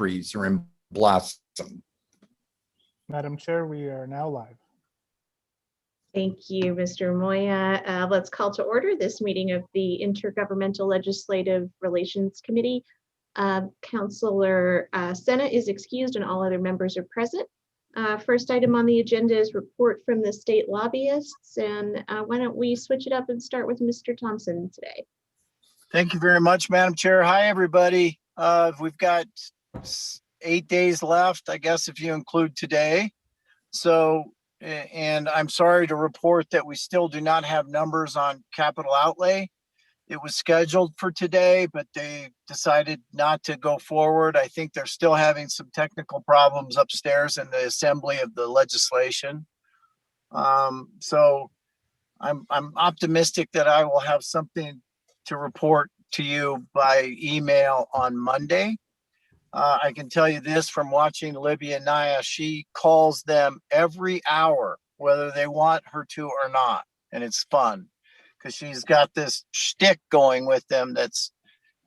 trees are in blossom. Madam Chair, we are now live. Thank you, Mr. Moya. Let's call to order this meeting of the Intergovernmental Legislative Relations Committee. Councillor Senna is excused and all other members are present. First item on the agenda is report from the state lobbyists. And why don't we switch it up and start with Mr. Thompson today? Thank you very much, Madam Chair. Hi, everybody. We've got 8 days left, I guess, if you include today. So, and I'm sorry to report that we still do not have numbers on capital outlay. It was scheduled for today, but they decided not to go forward. I think they're still having some technical problems upstairs in the assembly of the legislation. So I'm optimistic that I will have something to report to you by email on Monday. I can tell you this from watching Libya Naya, she calls them every hour, whether they want her to or not. And it's fun because she's got this shtick going with them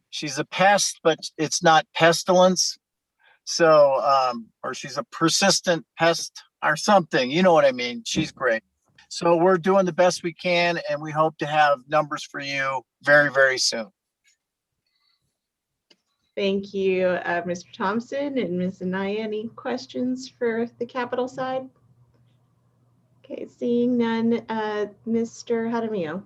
she's a pest, but it's not pestilence. So, or she's a persistent pest or something, you know what I mean? She's great. So we're doing the best we can, and we hope to have numbers for you very, very soon. Thank you, Mr. Thompson and Ms. Anaya. Any questions for the capital side? Okay, seeing none, Mr. Jaramillo.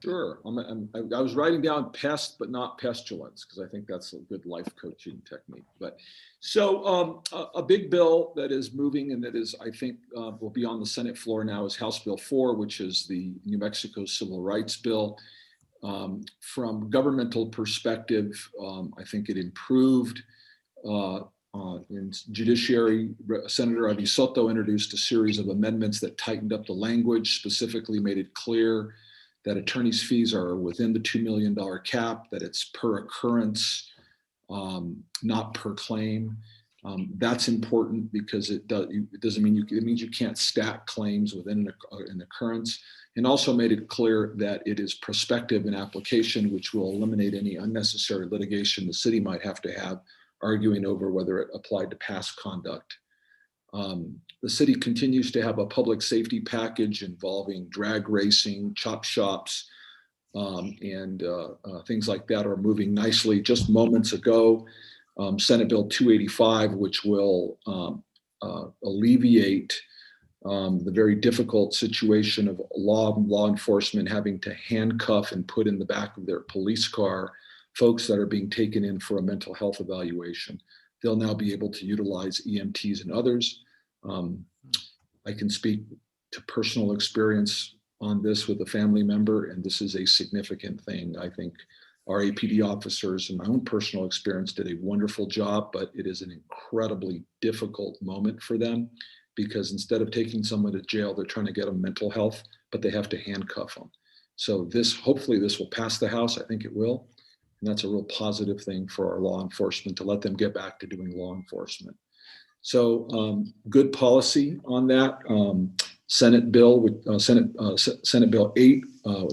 Sure. I was writing down pest, but not pestilence, because I think that's a good life coaching technique. But so a big bill that is moving and that is, I think, will be on the Senate floor now is House Bill 4, which is the New Mexico Civil Rights Bill. From governmental perspective, I think it improved in judiciary. Senator Ivy Soto introduced a series of amendments that tightened up the language, specifically made it clear that attorney's fees are within the $2 million cap, that it's per occurrence, not per claim. That's important because it doesn't mean it means you can't stack claims within an occurrence, and also made it clear that it is prospective in application, which will eliminate any unnecessary litigation the city might have to have arguing over whether it applied to past conduct. The city continues to have a public safety package involving drag racing, chop shops, and things like that are moving nicely. Just moments ago, Senate Bill 285, which will alleviate the very difficult situation of law enforcement having to handcuff and put in the back of their police car folks that are being taken in for a mental health evaluation. They'll now be able to utilize EMTs and others. I can speak to personal experience on this with a family member, and this is a significant thing. I think our APD officers and my own personal experience did a wonderful job, but it is an incredibly difficult moment for them because instead of taking someone to jail, they're trying to get them mental health, but they have to handcuff them. So hopefully this will pass the House. I think it will. And that's a real positive thing for our law enforcement to let them get back to doing law enforcement. So good policy on that. Senate Bill 8,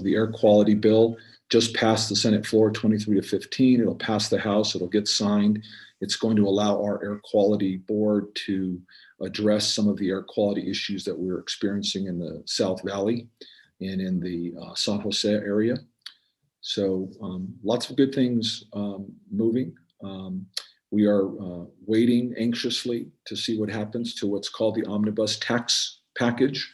the air quality bill, just passed the Senate floor 23-15. It'll pass the House. It'll get signed. It's going to allow our air quality board to address some of the air quality issues that we're experiencing in the South Valley and in the San Jose area. So lots of good things moving. We are waiting anxiously to see what happens to what's called the omnibus tax package.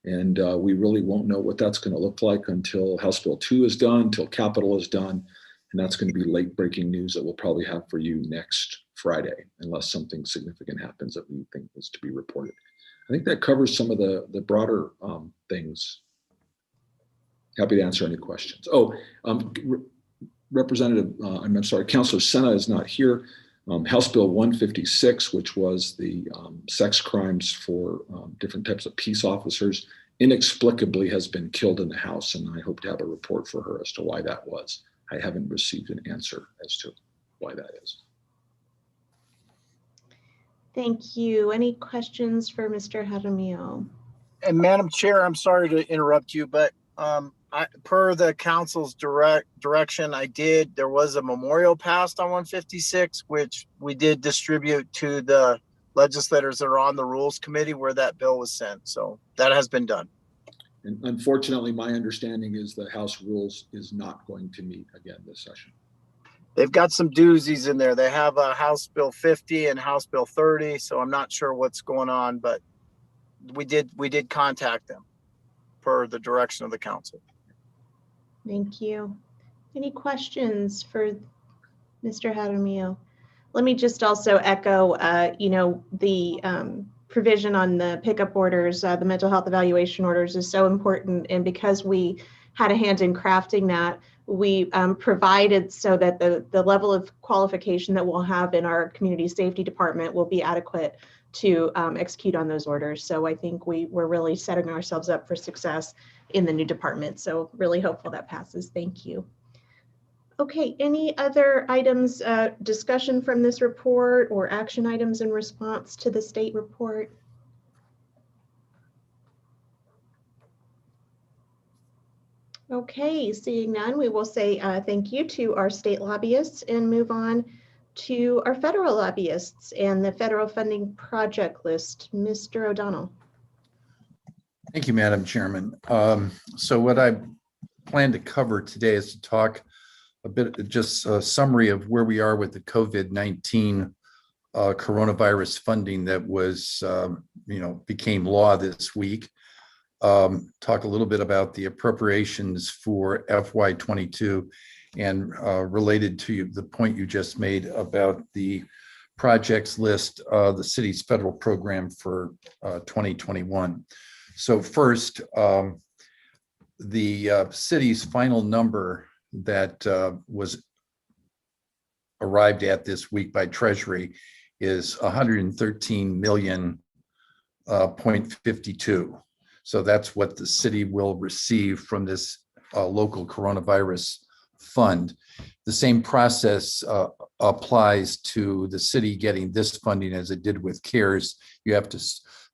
And we really won't know what that's going to look like until House Bill 2 is done, until Capitol is done. And that's going to be late breaking news that we'll probably have for you next Friday, unless something significant happens that we think is to be reported. I think that covers some of the broader things. Happy to answer any questions. Councilor Senna is not here. House Bill 156, which was the sex crimes for different types of peace officers, inexplicably has been killed in the House, and I hope to have a report for her as to why that was. I haven't received an answer as to why that is. Thank you. Any questions for Mr. Jaramillo? And Madam Chair, I'm sorry to interrupt you, but per the council's direction, there was a memorial passed on 156, which we did distribute to the legislators that are on the rules committee where that bill was sent. So that has been done. And unfortunately, my understanding is the House Rules is not going to meet again this session. They've got some doozies in there. They have a House Bill 50 and House Bill 30. So I'm not sure what's going on, but we did contact them per the direction of the council. Thank you. Any questions for Mr. Jaramillo? Let me just also echo, the provision on the pickup orders, the mental health evaluation orders is so important. And because we had a hand in crafting that, we provided so that the level of qualification that we'll have in our community safety department will be adequate to execute on those orders. So I think we're really setting ourselves up for success in the new department. So really hopeful that passes. Thank you. Okay, any other items, discussion from this report or action items in response to the state report? Okay, seeing none, we will say thank you to our state lobbyists and move on to our federal lobbyists and the federal funding project list. Mr. O'Donnell. Thank you, Madam Chairman. So what I plan to cover today is to talk a bit, just a summary of where we are with the COVID-19 coronavirus funding that was, became law this week. Talk a little bit about the appropriations for FY22 and related to the point you just made about the projects list, the city's federal program for 2021. So first, the city's final number that was arrived at this week by Treasury is 113 million, 0.52. So that's what the city will receive from this local coronavirus fund. The same process applies to the city getting this funding as it did with CARES. You have to,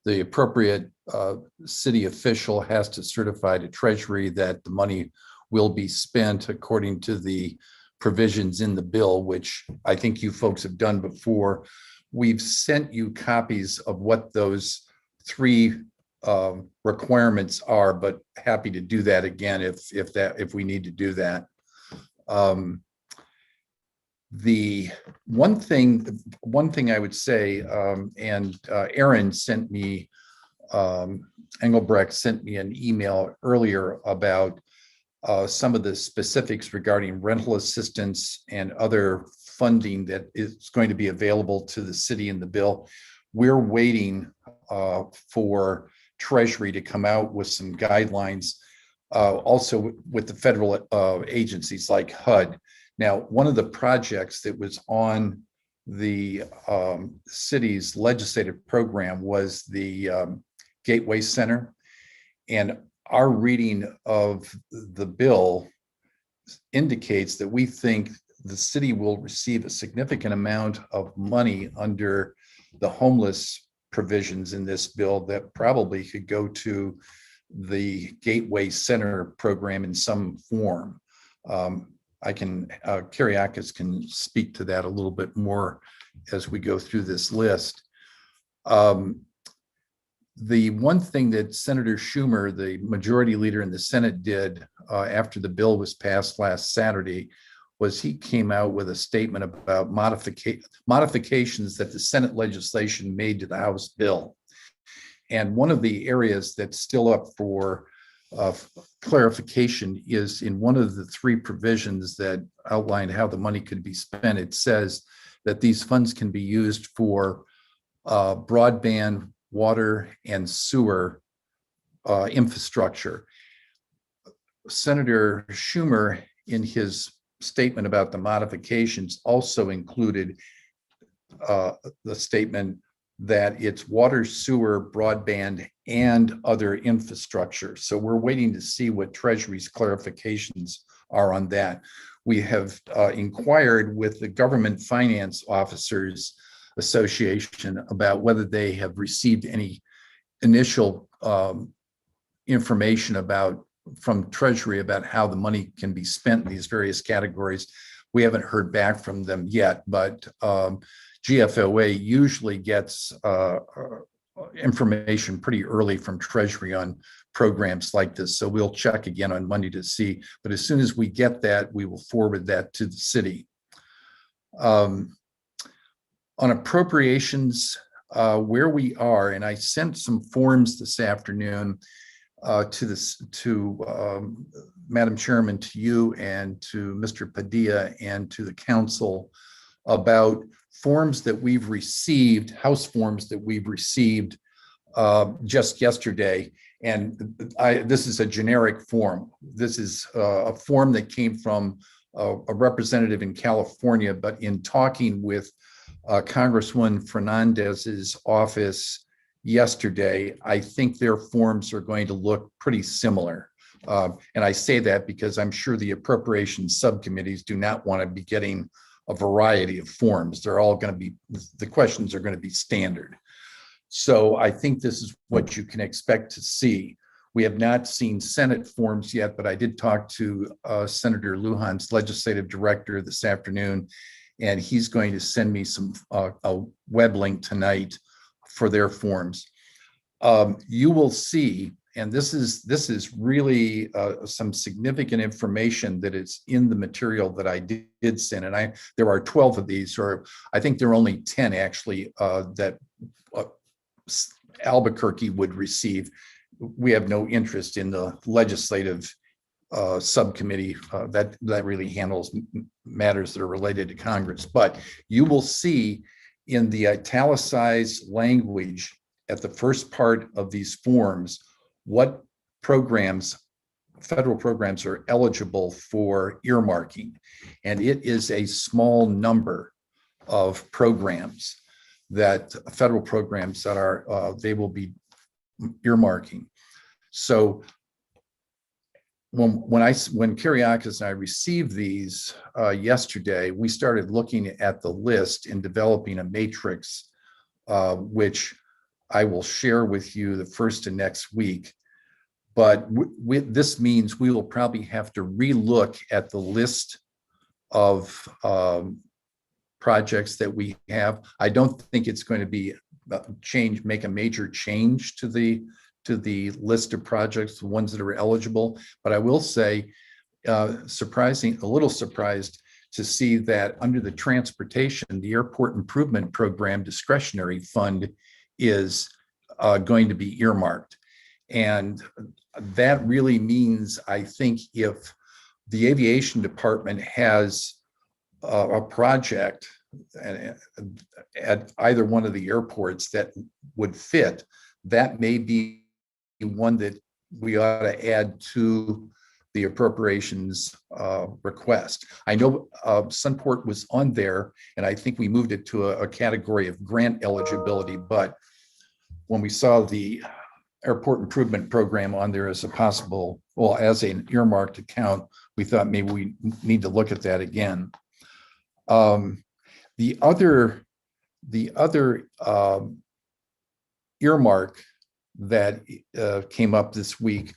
the appropriate city official has to certify to Treasury that the money will be spent according to the provisions in the bill, which I think you folks have done before. We've sent you copies of what those three requirements are, but happy to do that again if we need to do that. The one thing I would say, and Aaron sent me, Engelbrecht sent me an email earlier about some of the specifics regarding rental assistance and other funding that is going to be available to the city in the bill. We're waiting for Treasury to come out with some guidelines, also with the federal agencies like HUD. Now, one of the projects that was on the city's legislative program was the Gateway Center. And our reading of the bill indicates that we think the city will receive a significant amount of money under the homeless provisions in this bill that probably could go to the Gateway Center program in some form. Kyriakis can speak to that a little bit more as we go through this list. The one thing that Senator Schumer, the majority leader in the Senate, did after the bill was passed last Saturday was he came out with a statement about modifications that the Senate legislation made to the House bill. And one of the areas that's still up for clarification is in one of the three provisions that outlined how the money could be spent. It says that these funds can be used for broadband, water, and sewer infrastructure. Senator Schumer, in his statement about the modifications, also included the statement that it's water, sewer, broadband, and other infrastructure. So we're waiting to see what Treasury's clarifications are on that. We have inquired with the Government Finance Officers Association about whether they have received any initial information about from Treasury about how the money can be spent in these various categories. We haven't heard back from them yet, but GFOA usually gets information pretty early from Treasury on programs like this. So we'll check again on Monday to see. But as soon as we get that, we will forward that to the city. On appropriations, where we are, and I sent some forms this afternoon to Madam Chairman, to you and to Mr. Padilla and to the council about forms that we've received, House forms that we've received just yesterday. And this is a generic form. This is a form that came from a representative in California, but in talking with Congresswoman Fernandez's office yesterday, I think their forms are going to look pretty similar. And I say that because I'm sure the appropriations subcommittees do not want to be getting a variety of forms. They're all going to be, the questions are going to be standard. So I think this is what you can expect to see. We have not seen Senate forms yet, but I did talk to Senator Lujan's legislative director this afternoon, and he's going to send me a web link tonight for their forms. You will see, and this is really some significant information that is in the material that I did send, and there are 12 of these, or I think there are only 10 actually that Albuquerque would receive. We have no interest in the legislative subcommittee that really handles matters that are related to Congress. But you will see in the italicized language at the first part of these forms what programs, federal programs, are eligible for earmarking. And it is a small number of programs, that federal programs that are they will be earmarking. So when Kyriakis and I received these yesterday, we started looking at the list and developing a matrix, which I will share with you the first of next week. But this means we will probably have to relook at the list of projects that we have. I don't think it's going to be make a major change to the list of projects, the ones that are eligible. But I will say, a little surprised to see that under the transportation, the airport improvement program discretionary fund is going to be earmarked. And that really means, I think, if the aviation department has a project at either one of the airports that would fit, that may be one that we ought to add to the appropriations request. I know Sunport was on there, and I think we moved it to a category of grant eligibility, but when we saw the airport improvement program on there as a possible, well, as an earmarked account, we thought maybe we need to look at that again. The other earmark that came up this week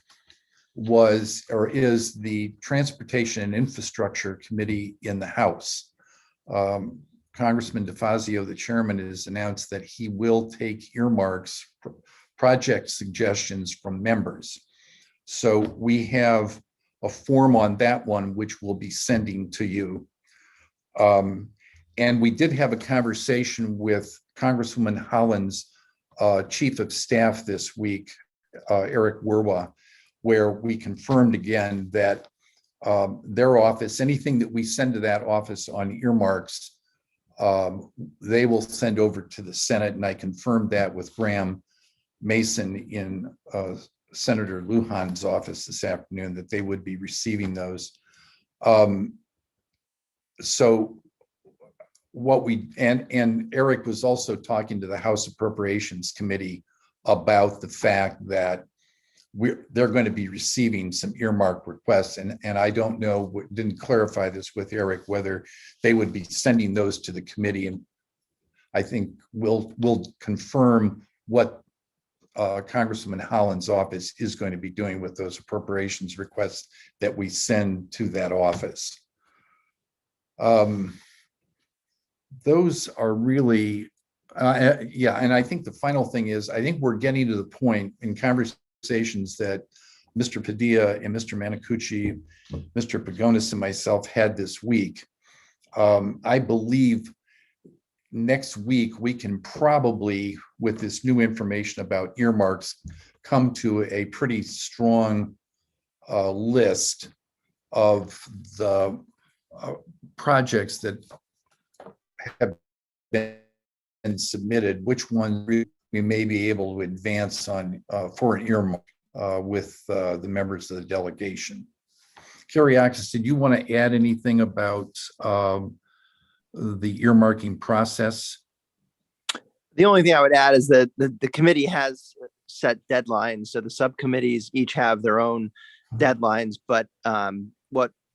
is the Transportation and Infrastructure Committee in the House. Congressman DeFazio, the chairman, has announced that he will take earmarks, project suggestions from members. So we have a form on that one, which we'll be sending to you. And we did have a conversation with Congresswoman Holland's chief of staff this week, Eric Werwa, where we confirmed again that their office, anything that we send to that office on earmarks, they will send over to the Senate. And I confirmed that with Graham Mason in Senator Lujan's office this afternoon, that they would be receiving those. So what and Eric was also talking to the House Appropriations Committee about the fact that they're going to be receiving some earmark requests, and I don't know, didn't clarify this with Eric, whether they would be sending those to the committee, and I think we'll confirm what Congressman Holland's office is going to be doing with those appropriations requests that we send to that office. Those are really, yeah, and I think the final thing is, I think we're getting to the point in conversations that Mr. Padilla and Mr. Manacucci, Mr. Pagonis and myself had this week. I believe next week we can probably, with this new information about earmarks, come to a pretty strong list of the projects that have been submitted, which one we may be able to advance on for an earmark with the members of the delegation. Kyriakis, did you want to add anything about the earmarking process? The only thing I would add is that the committee has set deadlines. So the subcommittees each have their own deadlines, but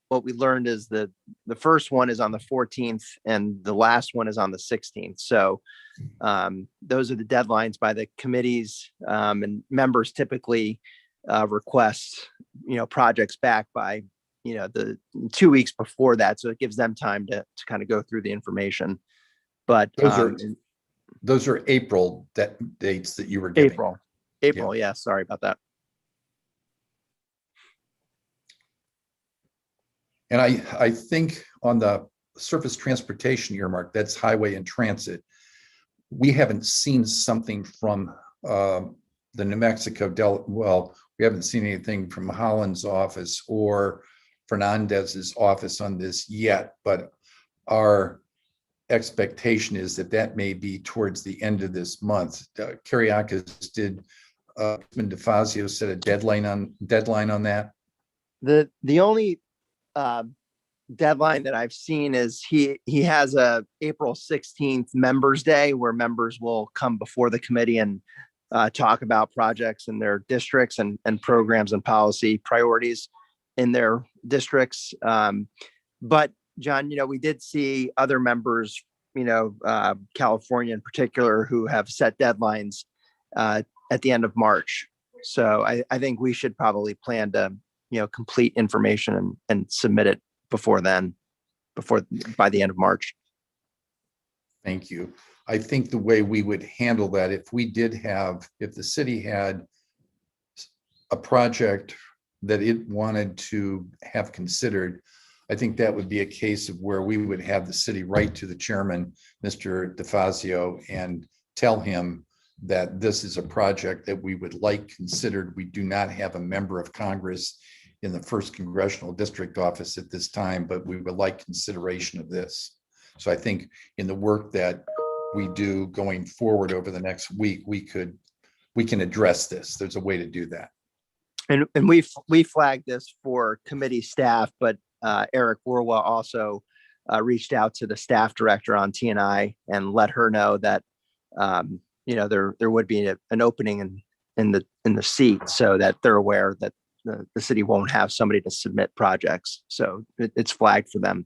what we learned is that the first one is on the 14th and the last one is on the 16th. So those are the deadlines by the committees, and members typically request, projects back by, the 2 weeks before that. So it gives them time to kind of go through the information. But those are April dates that you were giving. April. Yeah. Sorry about that. And I think on the surface transportation earmark, that's highway and transit, we haven't seen something from the New Mexico, we haven't seen anything from Holland's office or Fernandez's office on this yet, but our expectation is that may be towards the end of this month. Kyriakis, did DeFazio set a deadline on that? The only deadline that I've seen is he has a April 16th members day where members will come before the committee and talk about projects in their districts and programs and policy priorities in their districts. But John, we did see other members, California in particular, who have set deadlines at the end of March. So I think we should probably plan to complete information and submit it by the end of March. Thank you. I think the way we would handle that, if the city had a project that it wanted to have considered, I think that would be a case of where we would have the city write to the chairman, Mr. DeFazio, and tell him that this is a project that we would like considered. We do not have a member of Congress in the first congressional district office at this time, but we would like consideration of this. So I think in the work that we do going forward over the next week, we can address this. There's a way to do that. And we flagged this for committee staff, but Eric Warwa also reached out to the staff director on TNI and let her know that there would be an opening in the seat, so that they're aware that the city won't have somebody to submit projects. So it's flagged for them.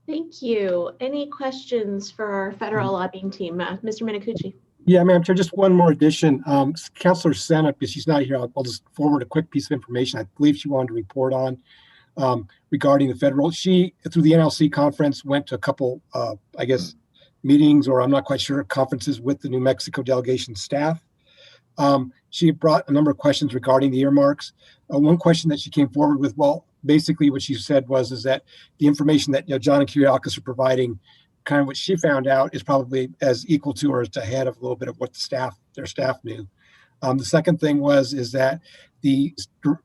Thank you. Any questions for our federal lobbying team? Mr. Manacucci? Yeah, Madam Chair, just one more addition. Councilor Sena, because she's not here, I'll just forward a quick piece of information I believe she wanted to report on regarding the federal. She, through the NLC conference, went to a couple, meetings, or I'm not quite sure, conferences with the New Mexico delegation staff. She brought a number of questions regarding the earmarks. One question that she came forward with, basically what she said is that the information that John and Kyriakis are providing, kind of what she found out, is probably as equal to or ahead of a little bit of what their staff knew. The second thing is that the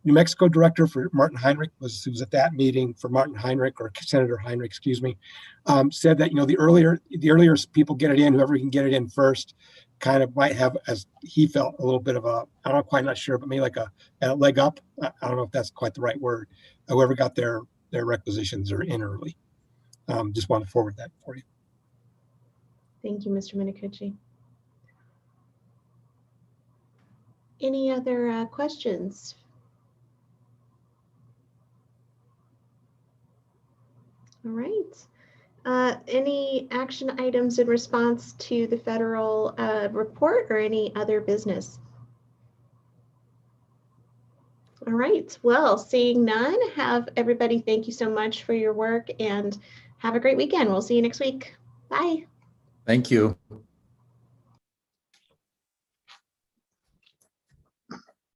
New Mexico director for Martin Heinrich who was at that meeting for Martin Heinrich, or Senator Heinrich, excuse me, said that the earlier people get it in, whoever can get it in first, kind of might have, as he felt, a little bit of not sure, but maybe like a leg up. I don't know if that's quite the right word. Whoever got their requisitions are in early. Just want to forward that for you. Thank you, Mr. Manacucci. Any other questions? All right. Any action items in response to the federal report or any other business? All right, well, seeing none, have everybody, thank you so much for your work and have a great weekend. We'll see you next week. Bye. Thank you.